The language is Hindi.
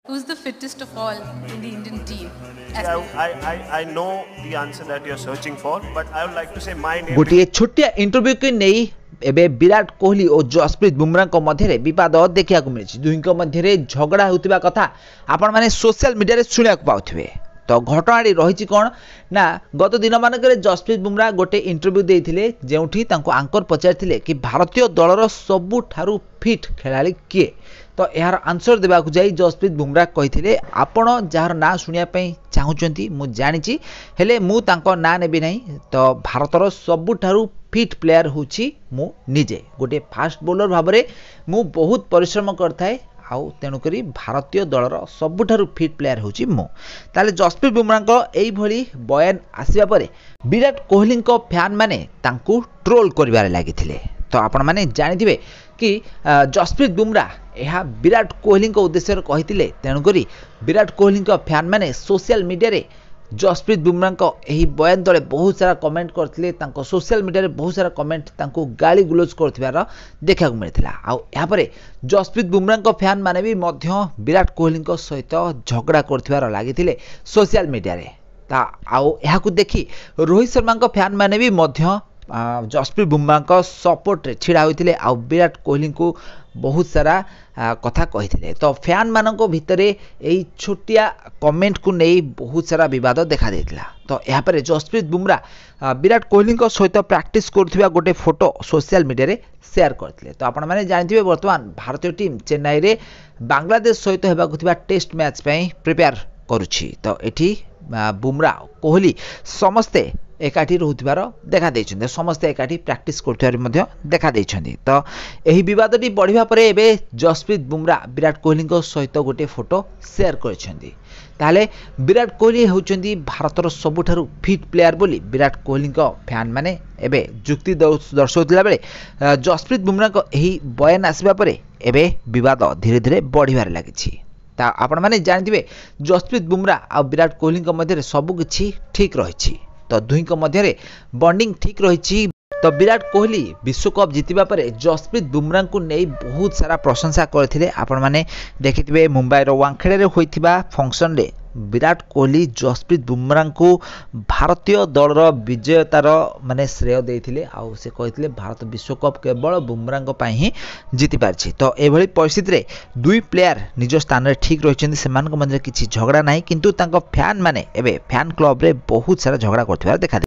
Who's the fittest of all in the Indian team? I know the answer that you're searching for, but I would like to say my name. गोटे छोटिया इंटरव्यू के नहीं एबे विराट कोहली और जसप्रीत बुमराह को मध्य विवाद देखा मिली दुई मध्य झगड़ा होता कथा आपण मैंने सोशल मीडिया शुणा पाथे। तो घटनाटी रही कौन ना गत दिन मानक जसप्रीत बुमराह गोटे इंटरव्यू देते जो आंकर पचारि कि भारतीय दलर सबुठारु फिट खेलाड़ी किए। तो यार आंसर देवा जाई जसप्रीत बुमराह कही आपण जार ना शुणापी चाहूँगी मु जानी हेले मु तांको ना नेबी नहीं। तो भारतर सबुठारु फिट प्लेयर होची मु निजे गोटे फास्ट बॉलर भाव में मु बहुत परिश्रम करथाए आउ तेणुक भारतीय दलर सबुठारु फिट प्लेयर होची मु। ताले जसप्रीत बुमराह यही भली बयान आसिबा परे विराट कोहली फैन माने तांकू ट्रोल करिवारे लागिथिले। तो आपण माने जानिथिबे कि जसप्रीत बुमराह यह विराट कोहली उद्देश्य कही तेणुक विराट कोहली फैन माने सोशल मीडिया रे जसप्रीत बुमराह यही बयान तले बहुत सारा कमेंट करथिले। तांको सोशल मीडिया रे बहुत सारा कमेंट तांको गाली गुलोज करथिबार देखा मिलता। आउ यहाँ पर जसप्रीत बुमराह फैन माने भी मध्य विराट कोहली सहित झगड़ा करथिबार लागिथिले सोशल मीडिया रे। आउ यहाँ को देखी रोहित शर्मा फैन माने भी मध्य जसप्रीत बुमराह सपोर्ट रे छिड़ा होइथिले आउ विराट कोहली को बहुत सारा कथा कही। तो फैन मानक भितर यही छोटिया कमेंट को नहीं बहुत सारा विवाद देखा देता। तो यहाँ पर जसप्रीत बुमराह विराट कोहली सहित प्रैक्टिस करुवा गोटे फोटो सोशल मीडिया रे शेयर करते। तो आपण मैंने जानते बर्तमान भारतीय टीम चेन्नई रे बांग्लादेश सहित होगा टेस्ट मैच प्रिपेयर करुछि। तो ये बुमराह कोहली समस्ते एकाठी रोथबार देखा देछन्ते समस्ते एकाठी प्रैक्टिस करथार देखा देछन्ते। तो यही विवादटी बढ़िबा परे एबे जसप्रीत बुमराह विराट कोहली सहित गोटे फोटो शेयर करछन्ते। ताले विराट कोहली होउछन्ती भारतर सबुठारु फिट प्लेयर बोली विराट कोहली फैन माने एबे जुक्ति दर्शाउतिला बेले जसप्रीत बुमराह यही बयान आसिबा परे एबे विवाद धीरे धीरे बढ़िबार लागिछि। ता आपण माने जानथिबे जसप्रीत बुमराह आ विराट कोहली मध्य सबकिछि ठीक रहिछि। तो दुई मध्य बॉन्डिंग ठीक रही। तो विराट कोहली विश्वकप जीतिबा परे जसप्रीत बुमराह को नहीं बहुत सारा प्रशंसा करथिले। आपण माने देखिथिबे मुंबई रो वांखेड़े रे होइथिबा फंक्शन रे विराट कोहली जसप्रीत बुमराह को भारतीय दलर विजयतार माने श्रेय देथिले आउ से कहिथिले भारत विश्वकप केवल बुमराह पई ही जीति पारछि। तो एभली परिस्थिति रे दुई प्लेयर निज स्थान रे ठीक रहिछन्ति सेमानक मध्य किछि झगड़ा नाही किंतु तांको फैन माने एबे फैन क्लब रे बहुत सारा झगड़ा करथिबार देखा